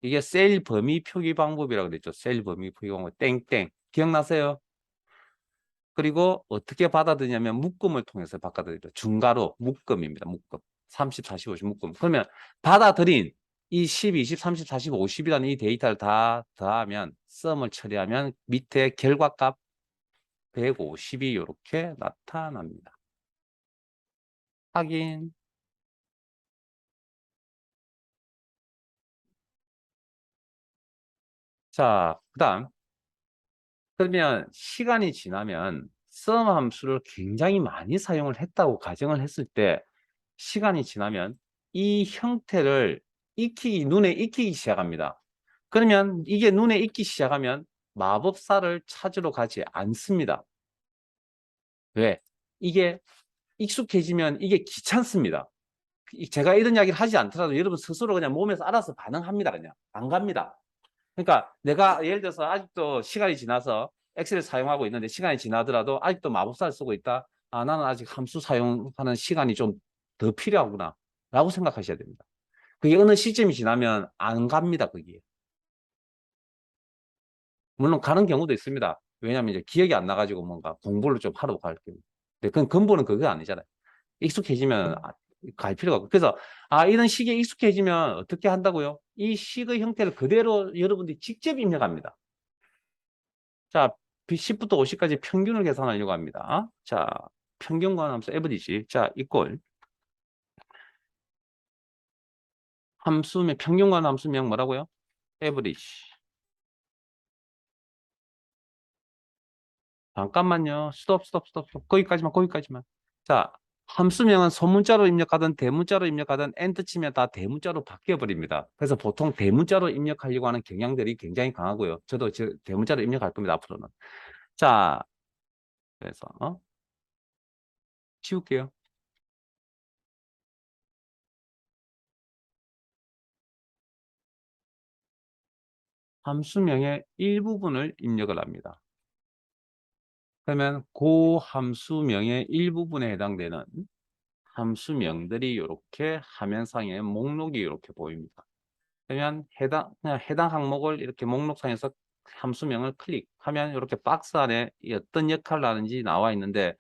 이게 셀 범위 표기 방법이라고 그랬죠. 셀 범위 표기 방법. 땡땡. 기억나세요? 그리고 어떻게 받아들이냐면 묶음을 통해서 받아들이죠. 중괄호 묶음입니다. 묶음. 30, 40, 50 묶음. 그러면 받아들인 이 10, 20, 30, 40, 50이라는 이 데이터를 다 더하면 썸을 처리하면 밑에 결과값 150이 이렇게 나타납니다. 확인. 자, 그다음 그러면 시간이 지나면 썸 함수를 굉장히 많이 사용을 했다고 가정을 했을 때 시간이 지나면 이 형태를 눈에 익히기 시작합니다. 그러면 이게 눈에 익기 시작하면 마법사를 찾으러 가지 않습니다. 왜? 이게 익숙해지면 이게 귀찮습니다. 제가 이런 이야기를 하지 않더라도 여러분 스스로 그냥 몸에서 알아서 반응합니다. 그냥 안 갑니다. 그러니까 내가 예를 들어서 아직도 시간이 지나서 엑셀을 사용하고 있는데 시간이 지나더라도 아직도 마법사를 쓰고 있다. 아, 나는 아직 함수 사용하는 시간이 좀 더 필요하구나 라고 생각하셔야 됩니다. 그게 어느 시점이 지나면 안 갑니다. 그게. 물론 가는 경우도 있습니다. 왜냐하면 이제 기억이 안 나가지고 뭔가 공부를 좀 하러 갈 경우. 근데 그건 근본은 그거 아니잖아요. 익숙해지면 갈 필요가 없고. 그래서 이런 식에 익숙해지면 어떻게 한다고요? 이 식의 형태를 그대로 여러분들이 직접 입력합니다. 자, 10부터 50까지 평균을 계산하려고 합니다. 자, 평균 관함수 에버리지. 자, 이꼴 함수명 평균 관함수명 뭐라고요? 에버리지. 잠깐만요. 스톱. 거기까지만. 자, 함수명은 소문자로 입력하든 대문자로 입력하든 엔터 치면 다 대문자로 바뀌어 버립니다. 그래서 보통 대문자로 입력하려고 하는 경향들이 굉장히 강하고요. 저도 대문자로 입력할 겁니다, 앞으로는. 자, 그래서 치울게요. 함수명의 일부분을 입력을 합니다. 그러면 그 함수명의 일부분에 해당되는 함수명들이 이렇게 화면상에 목록이 이렇게 보입니다. 그러면 그냥 해당 항목을 이렇게 목록상에서 함수명을 클릭하면 이렇게 박스 안에 어떤 역할을 하는지 나와 있는데,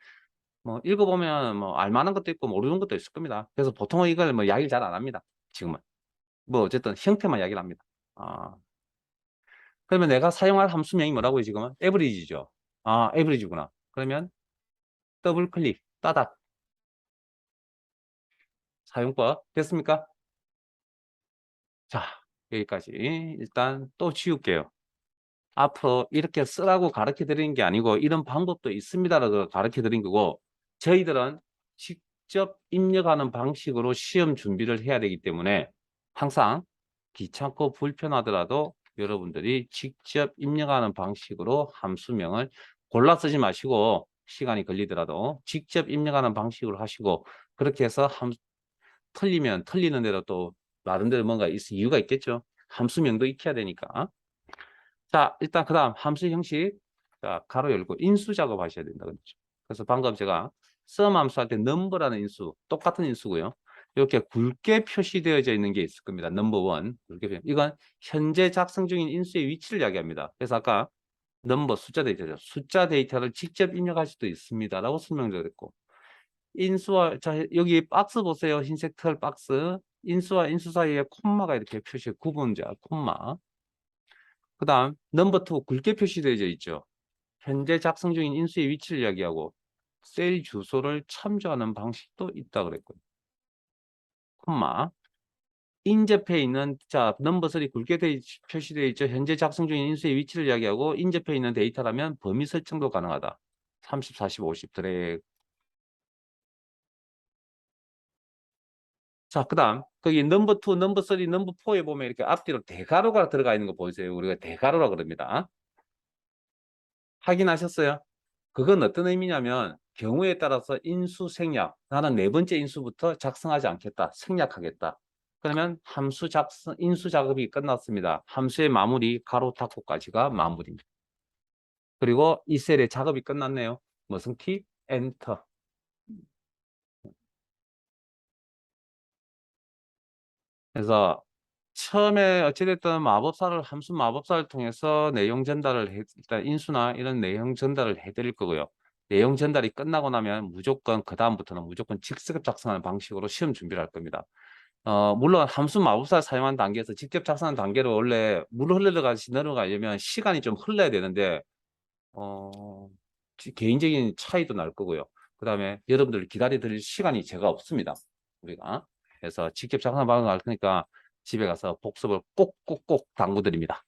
뭐 읽어보면 뭐 알만한 것도 있고 모르는 것도 있을 겁니다. 그래서 보통은 이걸 뭐 이야기를 잘 안 합니다. 지금은 뭐 어쨌든 형태만 이야기를 합니다. 아, 그러면 내가 사용할 함수명이 뭐라고요? 지금은 average죠. 아, average구나. 그러면 더블 클릭 따닥 사용법 됐습니까? 자, 여기까지 일단 또 지울게요. 앞으로 이렇게 쓰라고 가르쳐 드리는 게 아니고 이런 방법도 있습니다라고 가르쳐 드린 거고, 저희들은 직접 입력하는 방식으로 시험 준비를 해야 되기 때문에 항상 귀찮고 불편하더라도 여러분들이 직접 입력하는 방식으로 함수명을 골라 쓰지 마시고, 시간이 걸리더라도 직접 입력하는 방식으로 하시고, 그렇게 해서 틀리면 틀리는 대로 또 나름대로 뭔가 이유가 있겠죠. 함수명도 익혀야 되니까. 자, 일단 그 다음 함수 형식. 자, 가로 열고 인수 작업 하셔야 된다 그랬죠. 그래서 방금 제가 sum 함수할 때 number라는 인수, 똑같은 인수고요. 이렇게 굵게 표시되어져 있는 게 있을 겁니다. 넘버 1. 이건 현재 작성 중인 인수의 위치를 이야기합니다. 그래서 아까 넘버 숫자 데이터죠. 숫자 데이터를 직접 입력할 수도 있습니다라고 설명드렸고, 인수와, 자, 여기 박스 보세요. 흰색 털 박스. 인수와 인수 사이에 콤마가 이렇게 구분자, 콤마. 그 다음 넘버 2 굵게 표시되어 있죠. 현재 작성 중인 인수의 위치를 이야기하고 셀 주소를 참조하는 방식도 있다 그랬고요. 콤마. 인접해 있는, 자, 넘버 3 굵게 표시되어 있죠. 현재 작성 중인 인수의 위치를 이야기하고 인접해 있는 데이터라면 범위 설정도 가능하다. 30, 40, 50 드래그. 자, 그 다음 거기 넘버 2, 넘버 3, 넘버 4에 보면 이렇게 앞뒤로 대가로가 들어가 있는 거 보이세요? 우리가 대가로라 그럽니다. 확인하셨어요? 그건 어떤 의미냐면 경우에 따라서 인수 생략, 나는 네 번째 인수부터 작성하지 않겠다, 생략하겠다. 그러면 함수 작성, 인수 작업이 끝났습니다. 함수의 마무리, 가로 닫고까지가 마무리입니다. 그리고 이 셀의 작업이 끝났네요. 무슨 키? 엔터. 그래서 처음에 어찌됐든 함수 마법사를 통해서 내용 전달을 일단 인수나 이런 내용 전달을 해드릴 거고요. 내용 전달이 끝나고 나면 무조건 그 다음부터는 무조건 직접 작성하는 방식으로 시험 준비를 할 겁니다. 물론 함수 마법사를 사용한 단계에서 직접 작성하는 단계로 원래 물 흘러가시 내려가려면 시간이 좀 흘러야 되는데 어, 개인적인 차이도 날 거고요. 그 다음에 여러분들 기다려 드릴 시간이 제가 없습니다. 우리가. 그래서 직접 작성하는 방법을 알 테니까 집에 가서 복습을 꼭꼭꼭 당부드립니다.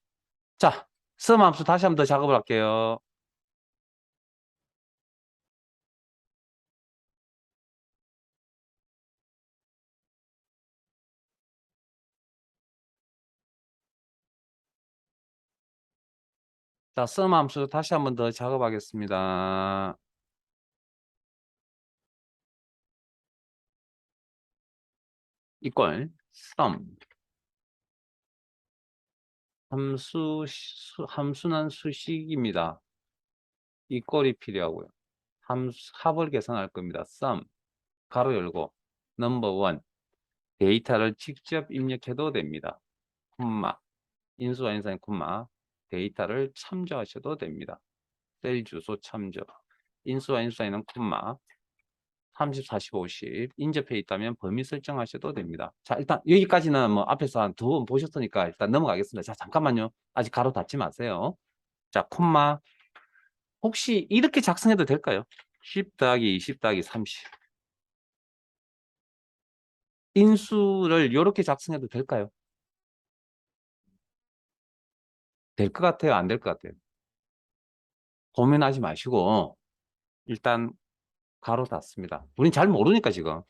자, sum 함수 다시 한번 더 작업을 할게요. 자, sum 함수 다시 한번 더 작업하겠습니다. 이꼴 sum. 함수는 수식입니다. 이꼴이 필요하고요. 합을 계산할 겁니다. sum. 가로 열고 넘버 1. 데이터를 직접 입력해도 됩니다. 콤마, 인수와 인사인 콤마, 데이터를 참조하셔도 됩니다. 셀 주소 참조, 인수와 인수인은 콤마, 30, 40, 50, 인접해 있다면 범위 설정하셔도 됩니다. 자, 일단 여기까지는 뭐 앞에서 한 2번 보셨으니까 일단 넘어가겠습니다. 자, 잠깐만요. 아직 가로 닫지 마세요. 자, 콤마, 혹시 이렇게 작성해도 될까요? 10 더하기 20 더하기 30. 인수를 이렇게 작성해도 될까요? 될 것 같아요? 안 될 것 같아요? 고민하지 마시고 일단 가로 닫습니다. 우린 잘 모르니까 지금.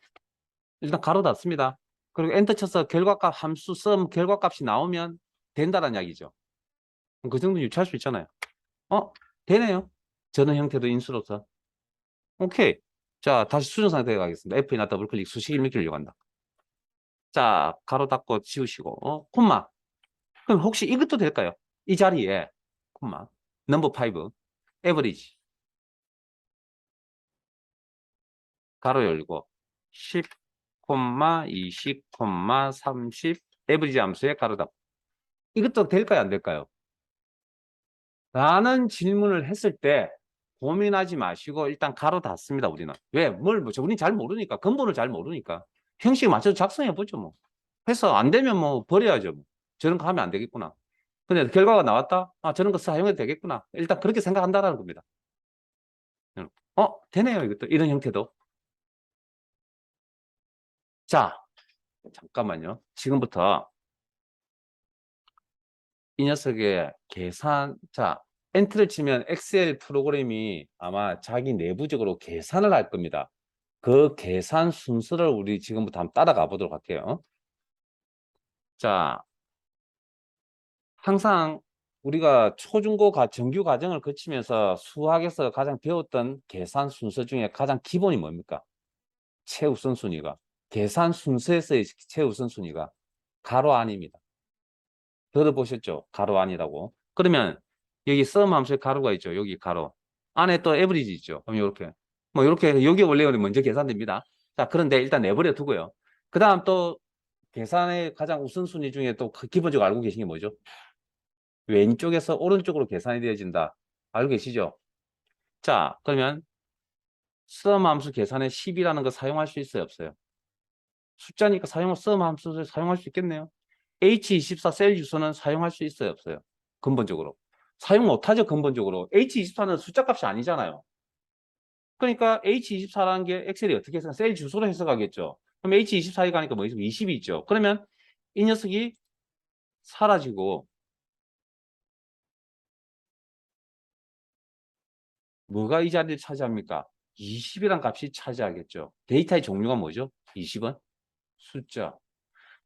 일단 가로 닫습니다. 그리고 엔터 쳐서 결과값 함수 썸 결과값이 나오면 된다는 이야기죠. 그 정도 유추할 수 있잖아요. 되네요. 저는 형태도 인수로서. 오케이. 자, 다시 수정 상태에 가겠습니다. F나 더블 클릭 수식 읽기를 요구한다. 자, 가로 닫고 지우시고, 콤마. 그럼 혹시 이것도 될까요? 이 자리에, 콤마. 넘버 5, 에버리지. 가로 열고, 10, 20, 30, 에버리지 함수에 가로 닫고. 이것도 될까요? 안 될까요? 라는 질문을 했을 때 고민하지 마시고 일단 가로 닫습니다. 우리는. 왜? 우리는 잘 모르니까. 근본을 잘 모르니까. 형식 맞춰서 작성해보죠. 뭐. 해서 안 되면 뭐 버려야죠. 뭐. 저런 거 하면 안 되겠구나. 근데 결과가 나왔다? 저런 거 사용해도 되겠구나. 일단 그렇게 생각한다는 겁니다. 되네요. 이것도. 이런 형태도. 자, 잠깐만요. 지금부터 이 녀석의 자, 엔트를 치면 엑셀 프로그램이 아마 자기 내부적으로 계산을 할 겁니다. 그 계산 순서를 우리 지금부터 한번 따라가 보도록 할게요. 자, 항상 우리가 초중고 정규 과정을 거치면서 수학에서 가장 배웠던 계산 순서 중에 가장 기본이 뭡니까? 최우선순위가. 계산 순서에서의 최우선순위가 가로 안입니다. 들어보셨죠? 가로 안이라고. 그러면 여기 sum 함수에 가로가 있죠. 여기 가로. 안에 또 average 있죠. 그럼 이렇게. 뭐 이렇게 여기 원래 먼저 계산됩니다. 자, 그런데 일단 내버려 두고요. 그 다음 또 계산의 가장 우선순위 중에 또 기본적으로 알고 계신 게 뭐죠? 왼쪽에서 오른쪽으로 계산이 되어진다. 알고 계시죠? 자, 그러면 sum 함수 계산에 10이라는 거 사용할 수 있어요? 없어요? 숫자니까 sum 함수를 사용할 수 있겠네요. H24 셀 주소는 사용할 수 있어요? 없어요? 근본적으로. 사용 못하죠, 근본적으로. H24는 숫자 값이 아니잖아요. 그러니까 H24라는 게 엑셀이 어떻게 해서 셀 주소로 해석하겠죠. 그럼 H24에 가니까 뭐 20이 있죠. 그러면 이 녀석이 사라지고 뭐가 이 자리를 차지합니까? 20이란 값이 차지하겠죠. 데이터의 종류가 뭐죠? 20은 숫자.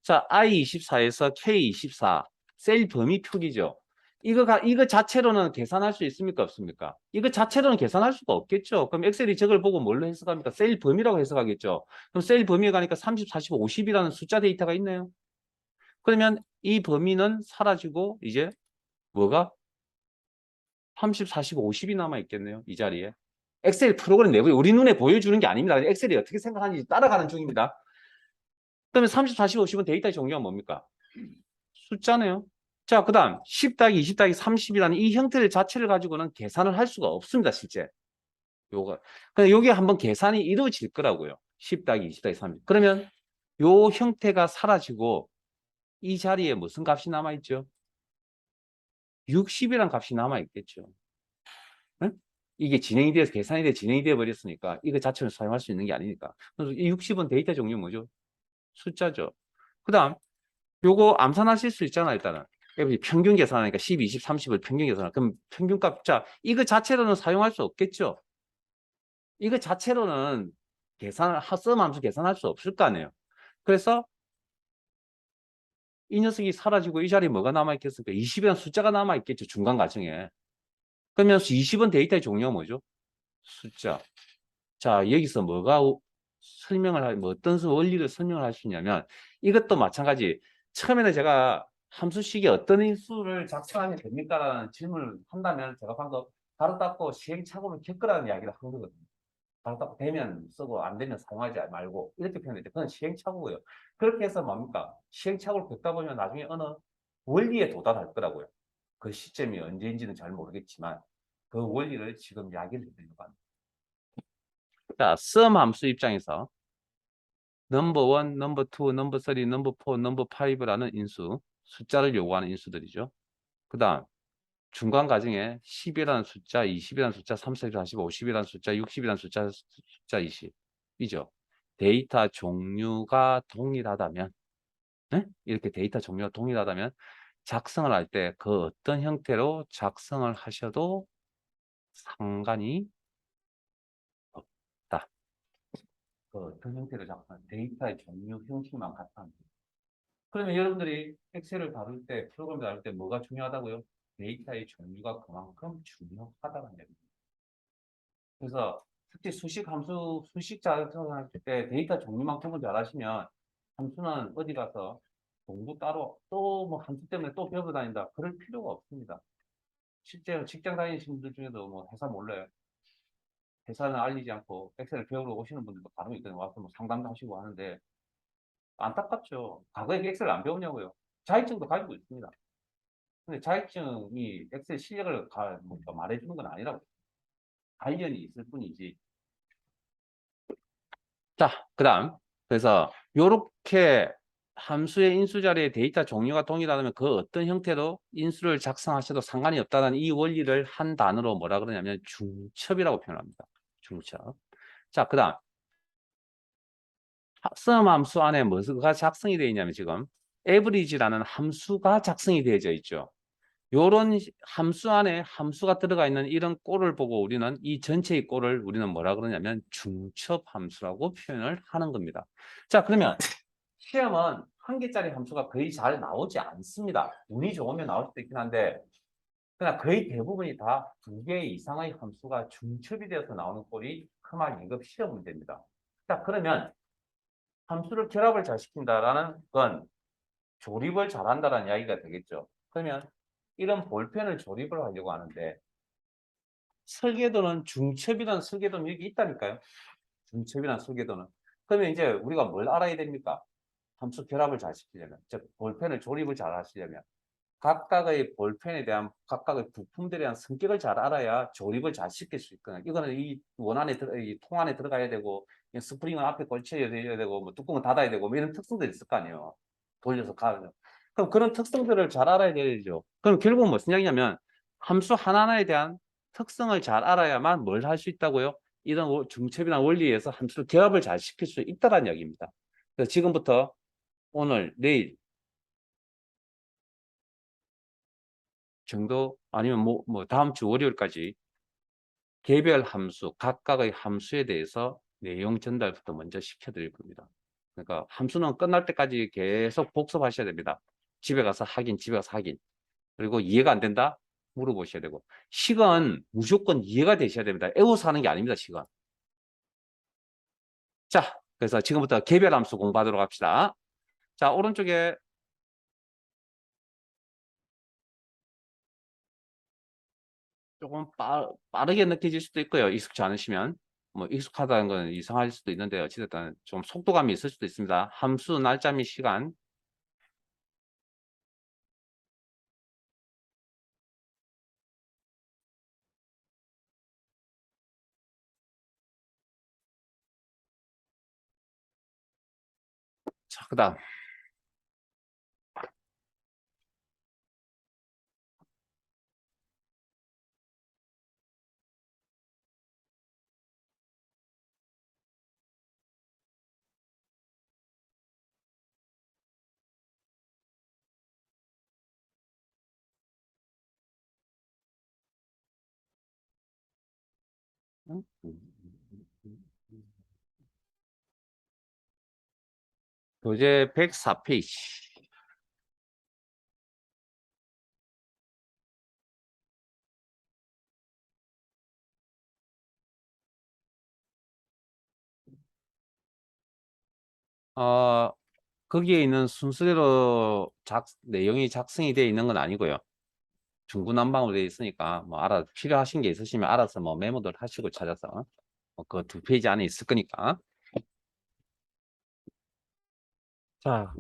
자, I24에서 K24 셀 범위 표기죠. 이거 자체로는 계산할 수 있습니까? 없습니까? 이거 자체로는 계산할 수가 없겠죠. 그럼 엑셀이 저걸 보고 뭘로 해석합니까? 셀 범위라고 해석하겠죠. 그럼 셀 범위에 가니까 30, 40, 50이라는 숫자 데이터가 있네요. 그러면 이 범위는 사라지고 이제 뭐가 30, 40, 50이 남아 있겠네요. 이 자리에. 엑셀 프로그램 내부에 우리 눈에 보여주는 게 아닙니다. 엑셀이 어떻게 생각하는지 따라가는 중입니다. 그러면 30, 40, 50은 데이터의 종류가 뭡니까? 숫자네요. 자, 그 다음 10 더하기 20 더하기 30이라는 이 형태를 자체를 가지고는 계산을 할 수가 없습니다. 실제. 요거. 근데 요게 한번 계산이 이루어질 거라고요. 10 더하기 20 더하기 30. 그러면 요 형태가 사라지고 이 자리에 무슨 값이 남아있죠? 60이란 값이 남아있겠죠. 응? 이게 진행이 돼서 계산이 돼 진행이 되어 버렸으니까 이거 자체를 사용할 수 있는 게 아니니까. 그래서 이 60은 데이터 종류 뭐죠? 숫자죠. 그 다음 요거 암산하실 수 있잖아 일단은. 평균 계산하니까 10, 20, 30을 평균 계산하 그럼 평균값 자 이거 자체로는 사용할 수 없겠죠. 이거 자체로는 sum 함수 계산할 수 없을 거 아니에요. 그래서 이 녀석이 사라지고 이 자리에 뭐가 남아있겠습니까? 20이라는 숫자가 남아있겠죠. 중간 과정에. 그러면 20은 데이터의 종류가 뭐죠? 숫자. 자, 여기서 뭐 어떤 원리를 설명을 할 수 있냐면 이것도 마찬가지. 처음에는 제가 함수식이 어떤 인수를 작성하면 됩니까라는 질문을 한다면 제가 방금 바로 닫고 시행착오를 겪으라는 이야기를 한 거거든요. 바로 닫고 되면 쓰고 안 되면 사용하지 말고 이렇게 표현했죠. 그건 시행착오고요. 그렇게 해서 뭡니까? 시행착오를 겪다 보면 나중에 어느 원리에 도달할 거라고요. 그 시점이 언제인지는 잘 모르겠지만 그 원리를 지금 이야기를 해드리려고 합니다. 자, sum 함수 입장에서 넘버 1, 넘버 2, 넘버 3, 넘버 4, 넘버 5라는 인수, 숫자를 요구하는 인수들이죠. 그 다음 중간 과정에 10이라는 숫자, 20이라는 숫자, 30, 40, 50이라는 숫자, 60이라는 숫자 20이죠. 데이터 종류가 동일하다면 네? 이렇게 데이터 종류가 동일하다면 작성을 할 때 그 어떤 형태로 작성을 하셔도 상관이 없다. 그 어떤 형태로 작성한 데이터의 종류 형식만 같다는 거예요. 그러면 여러분들이 엑셀을 다룰 때, 프로그램을 다룰 때 뭐가 중요하다고요? 데이터의 종류가 그만큼 중요하다는 얘기입니다. 그래서 특히 수식 함수, 수식 작성할 때 데이터 종류만 구분 잘 하시면 함수는 어디 가서 공부 따로 또 뭐 함수 때문에 또 배워 다닌다. 그럴 필요가 없습니다. 실제로 직장 다니시는 분들 중에도 뭐 회사 몰라요. 회사는 알리지 않고 엑셀을 배우러 오시는 분들도 간혹 있거든요. 와서 뭐 상담도 하시고 하는데 안타깝죠. 과거에 엑셀을 안 배웠냐고요. 자격증도 가지고 있습니다. 근데 자격증이 엑셀 실력을 뭐 말해주는 건 아니라고. 관련이 있을 뿐이지. 자, 그 다음. 그래서 요렇게 함수의 인수 자리에 데이터 종류가 동일하다면 그 어떤 형태로 인수를 작성하셔도 상관이 없다는 이 원리를 한 단어로 뭐라 그러냐면 중첩이라고 표현합니다. 중첩. 자, 그 다음. sum 함수 안에 뭐가 작성이 되어 있냐면 지금 average라는 함수가 작성이 되어져 있죠. 요런 함수 안에 함수가 들어가 있는 이런 꼴을 보고 우리는 이 전체의 꼴을 우리는 뭐라 그러냐면 중첩 함수라고 표현을 하는 겁니다. 자, 그러면 시험은 한 개짜리 함수가 거의 잘 나오지 않습니다. 운이 좋으면 나올 수도 있긴 한데 그러나 거의 대부분이 다 두 개 이상의 함수가 중첩이 되어서 나오는 꼴이 크만 2급 시험 문제입니다. 자, 그러면 함수를 결합을 잘 시킨다라는 건 조립을 잘한다라는 이야기가 되겠죠. 그러면 이런 볼펜을 조립을 하려고 하는데 설계도는 중첩이라는 설계도는 여기 있다니까요. 중첩이라는 설계도는. 그러면 이제 우리가 뭘 알아야 됩니까? 함수 결합을 잘 시키려면, 즉 볼펜을 조립을 잘 하시려면 각각의 볼펜에 대한 각각의 부품들에 대한 성격을 잘 알아야 조립을 잘 시킬 수 있거든요. 이거는 이 원안에 이 통 안에 들어가야 되고 스프링은 앞에 걸쳐야 되고 뭐 뚜껑을 닫아야 되고 뭐 이런 특성들이 있을 거 아니에요. 돌려서 가면. 그럼 그런 특성들을 잘 알아야 되죠. 그럼 결국은 무슨 이야기냐면 함수 하나하나에 대한 특성을 잘 알아야만 뭘 할 수 있다고요? 이런 중첩이나 원리에서 함수를 결합을 잘 시킬 수 있다는 이야기입니다. 그래서 지금부터 오늘, 내일 정도 아니면 뭐 다음 주 월요일까지 개별 함수, 각각의 함수에 대해서 내용 전달부터 먼저 시켜드릴 겁니다. 그러니까 함수는 끝날 때까지 계속 복습하셔야 됩니다. 집에 가서 확인, 집에 가서 확인. 그리고 이해가 안 된다? 물어보셔야 되고. 식은 무조건 이해가 되셔야 됩니다. 애워서 하는 게 아닙니다, 식은. 자, 그래서 지금부터 개별 함수 공부하도록 합시다. 자, 오른쪽에 조금 빠르게 느껴질 수도 있고요. 익숙치 않으시면. 뭐 익숙하다는 건 이상할 수도 있는데 어찌됐든 좀 속도감이 있을 수도 있습니다. 함수, 날짜 및 시간. 자, 그 다음. 교재 104페이지. 거기에 있는 순서대로 내용이 작성이 되어 있는 건 아니고요. 중구난방으로 되어 있으니까 뭐 필요하신 게 있으시면 알아서 뭐 메모들 하시고 찾아서 그 두 페이지 안에 있을 거니까. 자,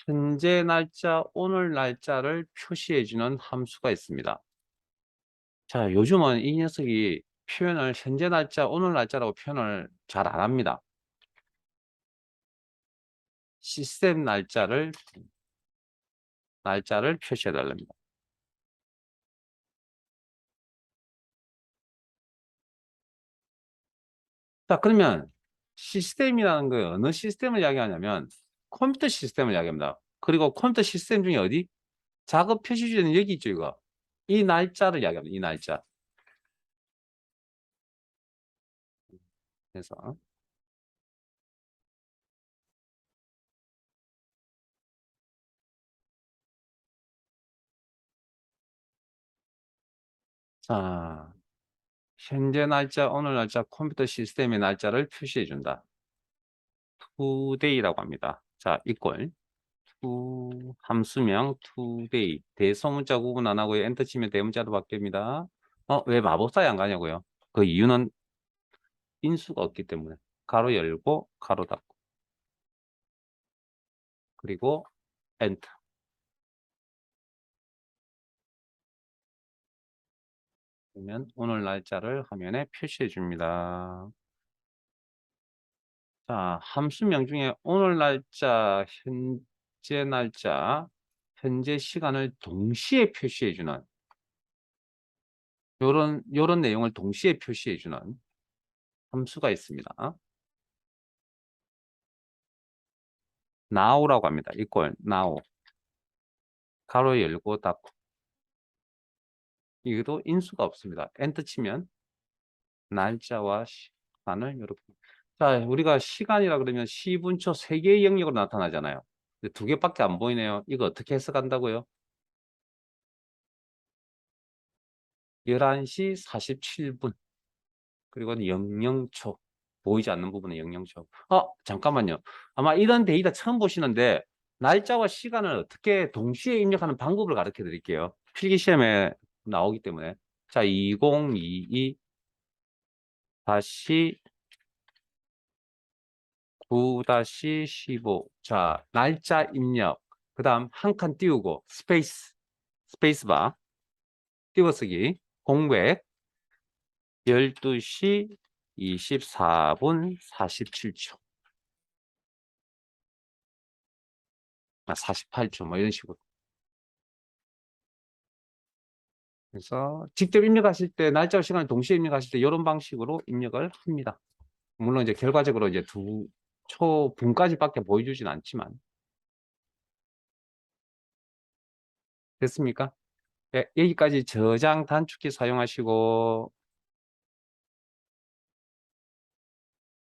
현재 날짜, 오늘 날짜를 표시해주는 함수가 있습니다. 자, 요즘은 이 녀석이 표현을 현재 날짜, 오늘 날짜라고 표현을 잘 안 합니다. 시스템 날짜를 표시해 달랍니다. 자, 그러면 시스템이라는 거 어느 시스템을 이야기하냐면 컴퓨터 시스템을 이야기합니다. 그리고 컴퓨터 시스템 중에 어디? 작업 표시 주제는 여기 있죠, 이거. 이 날짜를 이야기합니다. 이 날짜. 그래서 자, 현재 날짜, 오늘 날짜 컴퓨터 시스템의 날짜를 표시해 준다. today라고 합니다. 자, 이꼴 to 함수명 today 대소문자 구분 안 하고 엔터 치면 대문자로 바뀝니다. 왜 마법사에 안 가냐고요? 그 이유는 인수가 없기 때문에 가로 열고 가로 닫고 그리고 엔터. 그러면 오늘 날짜를 화면에 표시해 줍니다. 자, 함수명 중에 오늘 날짜, 현재 날짜, 현재 시간을 동시에 표시해 주는 요런 내용을 동시에 표시해 주는 함수가 있습니다. now라고 합니다. equal now 가로 열고 닫고 이것도 인수가 없습니다. 엔터 치면 날짜와 시간을 이렇게 자, 우리가 시간이라 그러면 10분초 3개의 영역으로 나타나잖아요. 근데 2개밖에 안 보이네요. 이거 어떻게 해석한다고요? 11시 47분 그리고 00초 보이지 않는 부분은 00초. 잠깐만요. 아마 이런 데이터 처음 보시는데 날짜와 시간을 어떻게 동시에 입력하는 방법을 가르쳐 드릴게요. 필기시험에 나오기 때문에. 자, 2022 다시 9-15. 자, 날짜 입력. 그 다음 한 칸 띄우고 스페이스바 띄워쓰기 공백 12시 24분 47초 48초 뭐 이런 식으로. 그래서 직접 입력하실 때 날짜와 시간을 동시에 입력하실 때 이런 방식으로 입력을 합니다. 물론 이제 결과적으로 이제 초분까지밖에 보여주진 않지만. 됐습니까? 네, 여기까지 저장 단축키 사용하시고